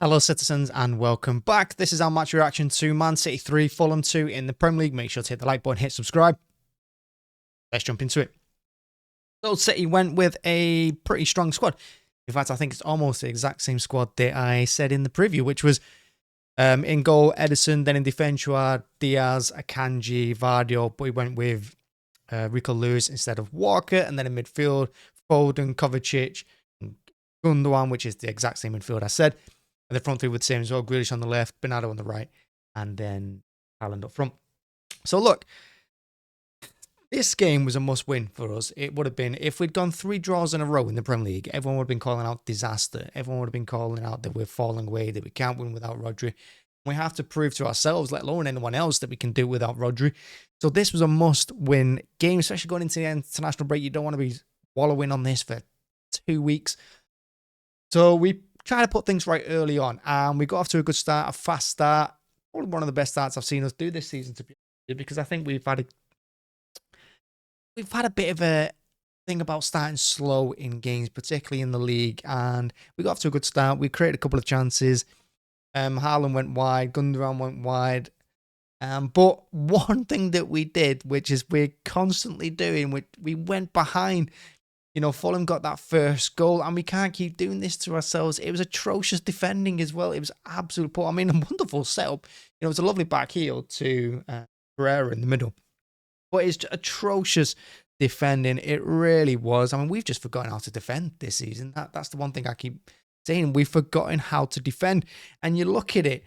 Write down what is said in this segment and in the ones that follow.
Hello citizens and welcome back. This is our match reaction to Man City 3, Fulham 2 in the Premier League. Make sure to hit the like button, hit subscribe. Let's jump into it. So City went with a pretty strong squad. In fact, I think it's almost the exact same squad that I said in the preview, which was in goal, Ederson, then in defence you had Diaz, Akanji, Vardio, but we went with Rico Lewis instead of Walker, and then in midfield, Foden, Kovacic, and Gundogan, which is the exact same midfield I said. And the front three were the same as well. Grealish on the left, Bernardo on the right, and then Haaland up front. So look, this game was a must-win for us. It would have been, if we'd gone 3 draws in a row in the Premier League, everyone would have been calling out disaster. Everyone would have been calling out that we're falling away, that we can't win without Rodri. We have to prove to ourselves, let alone anyone else, that we can do it without Rodri. So this was a must-win game, especially going into the international break. You don't want to be wallowing on this for 2 weeks. So we try to put things right early on, and we got off to a good start, a fast start. Probably one of the best starts I've seen us do this season, to be honest, because I think we've had a bit of a thing about starting slow in games, particularly in the league, and we got off to a good start. We created a couple of chances. Haaland went wide, Gundogan went wide. But one thing that we did, which is we're constantly doing, we went behind. You know, Fulham got that first goal, and we can't keep doing this to ourselves. It was atrocious defending as well. It was absolute poor. I mean, a wonderful setup. You know, it was a lovely back heel to Pereira in the middle. But it's atrocious defending. It really was. I mean, we've just forgotten how to defend this season. That's the one thing I keep saying. We've forgotten how to defend. And you look at it,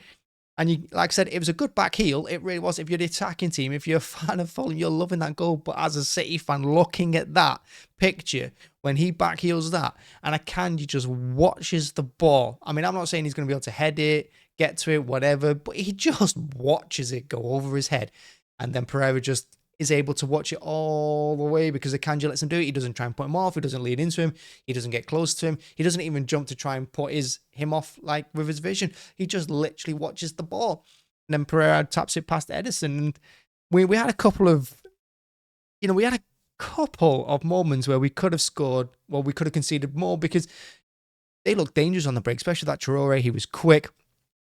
and you, like I said, it was a good back heel. It really was. If you're the attacking team, if you're a fan of Fulham, you're loving that goal. But as a City fan, looking at that picture, when he back heels that, and Akanji just watches the ball. I mean, I'm not saying he's going to be able to head it, get to it, whatever, but he just watches it go over his head. And then Pereira just is able to watch it all the way because Akanji lets him do it. He doesn't try and put him off. He doesn't lead into him. He doesn't get close to him. He doesn't even jump to try and put him off like with his vision. He just literally watches the ball. And then Pereira taps it past Ederson. And we had a couple of, moments where we could have scored, well, we could have conceded more because they looked dangerous on the break, especially that Traore. He was quick.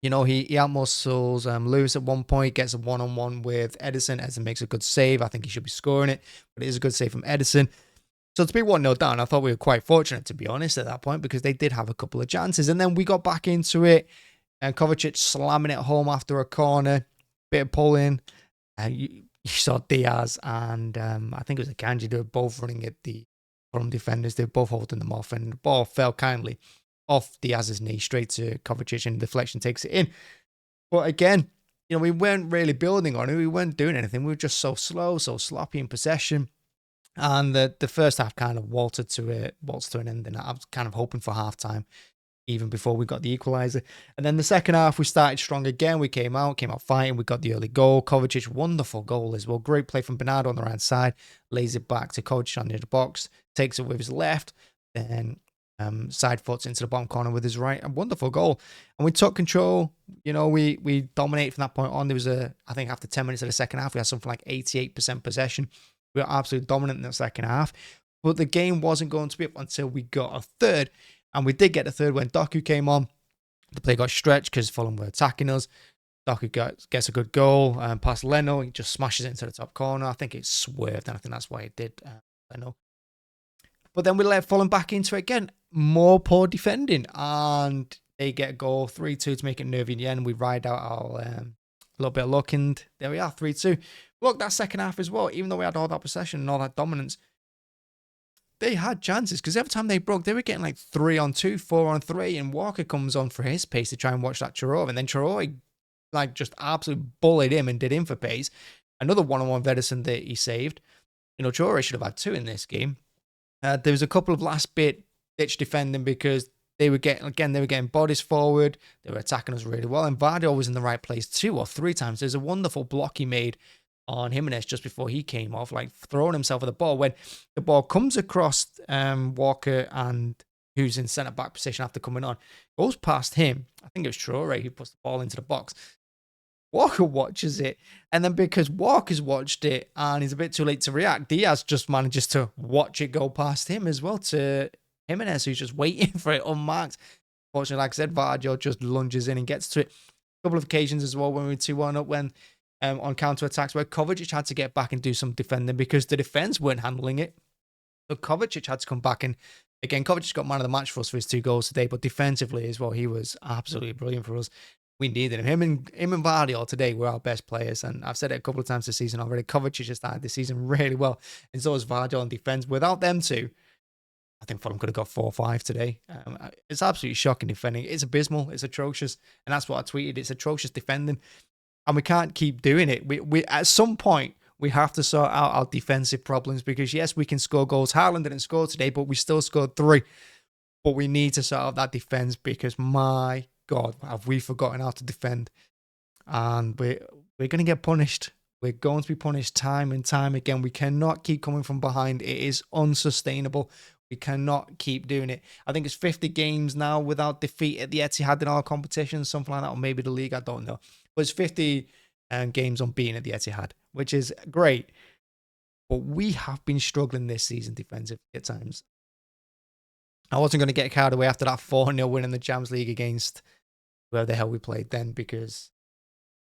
You know, he outmuscles Lewis at one point, gets a one-on-one with Ederson. Ederson makes a good save. I think he should be scoring it, but it is a good save from Ederson. So to be 1-0 down, I thought we were quite fortunate, to be honest, at that point, because they did have a couple of chances. And then we got back into it, and Kovacic slamming it home after a corner, bit of pulling. You saw Diaz and I think it was Akanji. They were both running at the Fulham defenders. They were both holding them off, and the ball fell kindly off Diaz's knee straight to Kovacic, and deflection takes it in. But again, you know, we weren't really building on it. We weren't doing anything. We were just so slow, so sloppy in possession. And the first half kind of waltzed to an end, and I was kind of hoping for halftime even before we got the equaliser. And then the second half, we started strong again. We came out fighting. We got the early goal. Kovacic, wonderful goal as well. Great play from Bernardo on the right side. Lays it back to Kovacic on the edge of the box. Takes it with his left. Then side foots into the bottom corner with his right. A wonderful goal. And we took control. You know, we dominated from that point on. There was I think after 10 minutes of the second half, we had something like 88% possession. We were absolutely dominant in the second half. But the game wasn't going to be up until we got a third. And we did get a third when Doku came on. The play got stretched because Fulham were attacking us. Doku gets a good goal past Leno. He just smashes it into the top corner. I think it swerved, and I think that's why it did, Leno. But then we let Fulham back into it again. More poor defending. And they get a goal, 3-2 to make it nervy in the end. We ride out our little bit of luck, and there we are, 3-2. Look, that second half as well, even though we had all that possession and all that dominance, they had chances because every time they broke, they were getting like 3-on-2, 4-on-3, and Walker comes on for his pace to try and watch that Traore, and then Traore like just absolutely bullied him and did him for pace. Another one-on-one with Ederson that he saved. You know, Traore should have had 2 in this game. There was a couple of last bit ditch defending because they were getting bodies forward. They were attacking us really well, and Vardio was in the right place 2 or 3 times. There's a wonderful block he made on Jimenez just before he came off, like throwing himself at the ball. When the ball comes across Walker, and who's in centre back position after coming on, goes past him. I think it was Traore who puts the ball into the box. Walker watches it, and then because Walker's watched it and he's a bit too late to react, Diaz just manages to watch it go past him as well to Jimenez, who's just waiting for it unmarked. Fortunately, like I said, Vardio just lunges in and gets to it. A couple of occasions as well when we were 2-1 up when on counter-attacks where Kovacic had to get back and do some defending because the defense weren't handling it. So Kovacic had to come back, and again, Kovacic got man of the match for us for his 2 goals today, but defensively as well, he was absolutely brilliant for us. We needed him. Him and Vardy today were our best players, and I've said it a couple of times this season already. Kovacic has started this season really well, and so has Vardy on defense. Without them two, I think Fulham could have got 4-5 today. It's absolutely shocking defending. It's abysmal. It's atrocious, and that's what I tweeted. It's atrocious defending, and we can't keep doing it. We at some point we have to sort out our defensive problems because yes, we can score goals. Haaland didn't score today, but we still scored 3. But we need to sort out that defense because my God, have we forgotten how to defend? And we're going to get punished. We're going to be punished time and time again. We cannot keep coming from behind. It is unsustainable. We cannot keep doing it. I think it's 50 games now without defeat at the Etihad in our competitions, something like that, or maybe the league. I don't know. But it's 50 games unbeaten at the Etihad, which is great. But we have been struggling this season defensively at times. I wasn't going to get carried away after that 4-0 win in the Champions League against where the hell we played then because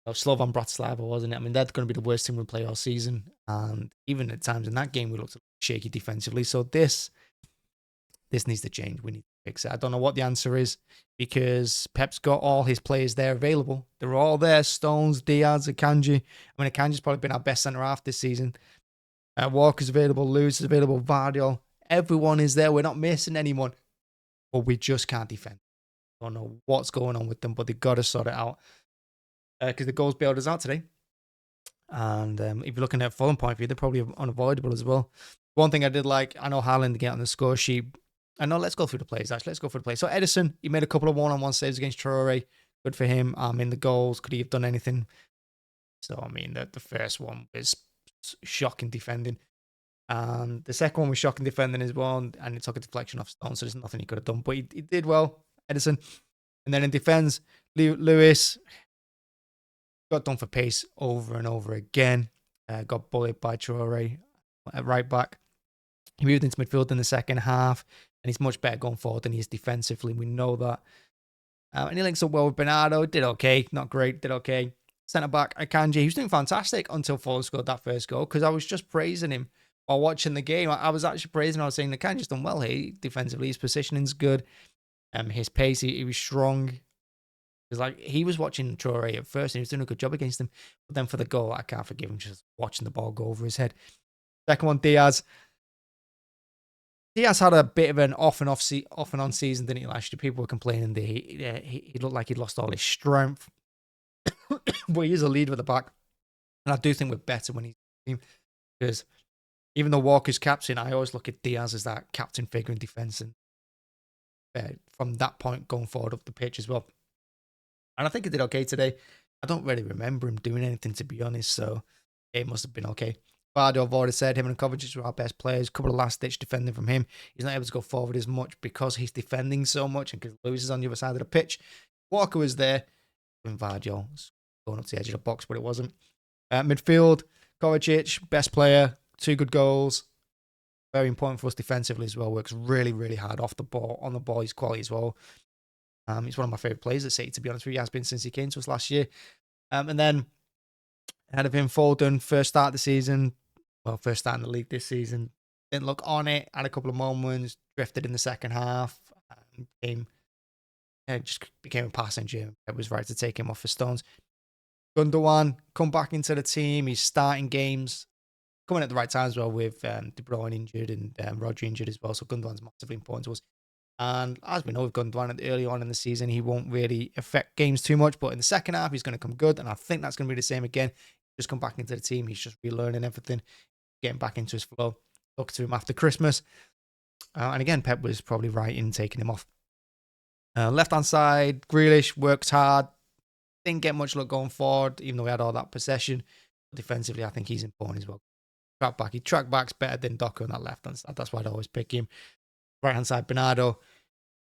Slovan Bratislava, wasn't it? I mean, that's going to be the worst team we play all season. And even at times in that game, we looked shaky defensively. So this needs to change. We need to fix it. I don't know what the answer is because Pep's got all his players there available. They're all there. Stones, Diaz, Akanji. I mean, Akanji's probably been our best centre-half this season. Walker's available. Lewis is available. Vardio. Everyone is there. We're not missing anyone. But we just can't defend. I don't know what's going on with them, but they've got to sort it out. Because the goals bailed us out today. And if you're looking at Fulham point of view, they're probably unavoidable as well. One thing I did like, I know Haaland to get on the score sheet. I know, let's go through the plays, actually. Let's go through the plays. So Edison, he made a couple of one-on-one saves against Traore. Good for him. In the goals, could he have done anything? So, I mean, the first one was shocking defending. The second one was shocking defending as well, and it took a deflection off Stone, so there's nothing he could have done. But he did well, Edison. And then in defense, Lewis got done for pace over and over again. Got bullied by Traore at right back. He moved into midfield in the second half, and he's much better going forward than he is defensively. We know that. And he links up well with Bernardo. Did okay. Not great. Did okay. Centre back, Akanji. He was doing fantastic until Fulham scored that first goal because I was just praising him while watching the game. I was actually praising him. I was saying Akanji's done well here. Defensively, his positioning's good. His pace, he was strong. Because like he was watching Traore at first and he was doing a good job against him. But then for the goal, I can't forgive him just watching the ball go over his head. Second one, Diaz. Diaz had a bit of an off and on season, didn't he, last year? People were complaining that he looked like he'd lost all his strength. But he is a leader at the back. And I do think we're better when he's in the team. Because even though Walker's captain, I always look at Diaz as that captain figure in defence. And from that point going forward up the pitch as well. And I think he did okay today. I don't really remember him doing anything, to be honest. So it must have been okay. Vardy, I've already said, him and Kovacic were our best players. A couple of last-ditch defending from him. He's not able to go forward as much because he's defending so much and because Lewis is on the other side of the pitch. Walker was there. And Vardy going up to the edge of the box, but it wasn't. Midfield, Kovacic, best player. 2 good goals. Very important for us defensively as well. Works really, really hard off the ball. On the ball, he's quality as well. He's one of my favourite players at City, to be honest with you. He has been since he came to us last year. And then ahead of him, Foden, first start of the season. Well, first start in the league this season. Didn't look on it. Had a couple of moments. Drifted in the second half. Just became a passenger. It was right to take him off for Stones. Gundogan, come back into the team. He's starting games. Coming at the right time as well with De Bruyne injured and Rodri injured as well. So Gundogan's massively important to us. And as we know with Gundogan early on in the season, he won't really affect games too much. But in the second half, he's going to come good. And I think that's going to be the same again. Just come back into the team. He's just relearning everything, getting back into his flow. Look to him after Christmas. And again, Pep was probably right in taking him off. Left-hand side, Grealish worked hard. Didn't get much luck going forward, even though we had all that possession. But defensively, I think he's important as well. Track back. He track backs better than Docker on that left-hand side. That's why I'd always pick him. Right-hand side, Bernardo.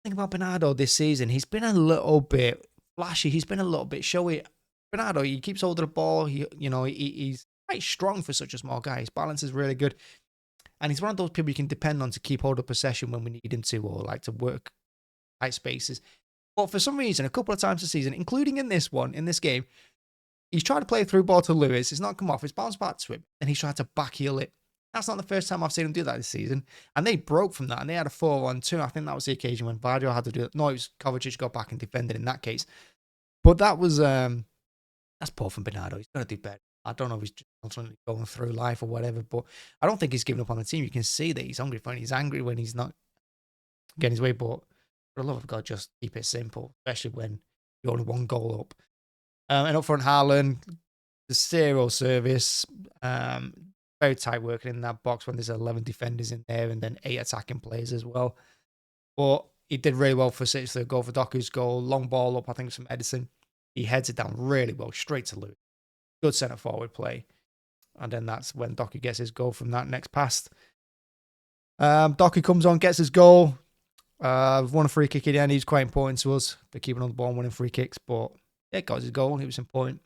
Think about Bernardo this season. He's been a little bit flashy. He's been a little bit showy. Bernardo, he keeps hold of the ball. He's quite strong for such a small guy. His balance is really good. And he's one of those people you can depend on to keep hold of possession when we need him to, or like to work tight spaces. But for some reason, a couple of times this season, including in this game, he's tried to play a through ball to Lewis. It's not come off. It's bounced back to him. And he's tried to backheel it. That's not the first time I've seen him do that this season. And they broke from that. And they had a 4-1-2. I think that was the occasion when Vardio had to do it. No, it was Kovacic got back and defended in that case. But that was, that's poor from Bernardo. He's got to do better. I don't know if he's just constantly going through life or whatever. But I don't think he's given up on the team. You can see that he's hungry for it. He's angry when he's not getting his way. But for the love of God, just keep it simple. Especially when you're only 1 goal up. And up front, Haaland, the 0 service, very tight working in that box when there's 11 defenders in there and then 8 attacking players as well. But he did really well for City's third goal. For Doku's goal, long ball up, I think, from Edison. He heads it down really well, straight to Lewis. Good centre forward play. And then that's when Doku gets his goal from that next pass. Doku comes on, gets his goal. We've won a free kick in the end. He's quite important to us for keeping on the ball and winning free kicks. But yeah, got his goal. He was important.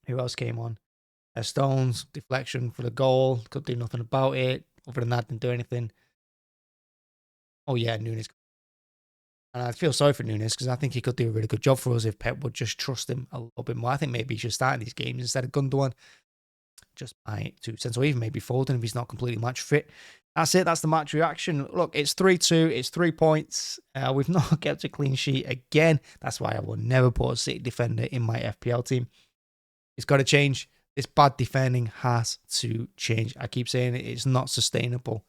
Who else came on? Stones, deflection for the goal. Could do nothing about it. Other than that, didn't do anything. Oh yeah, Nunes. And I feel sorry for Nunes because I think he could do a really good job for us if Pep would just trust him a little bit more. I think maybe he should start in these games instead of Gundogan. Just my 2 cents. Or even maybe Foden if he's not completely match fit. That's it. That's the match reaction. Look, it's 3-2. It's 3 points. We've not kept a clean sheet again. That's why I will never put a City defender in my FPL team. It's got to change. This bad defending has to change. I keep saying it. It's not sustainable.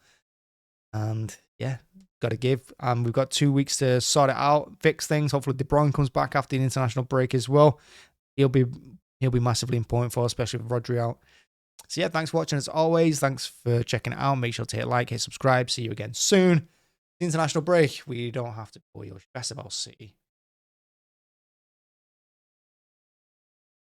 And yeah, got to give. We've got 2 weeks to sort it out, fix things. Hopefully De Bruyne comes back after the international break as well. He'll be massively important for us, especially with Rodri out. So yeah, thanks for watching as always. Thanks for checking it out. Make sure to hit like, hit subscribe. See you again soon. The international break, we don't have to worry or stress about City.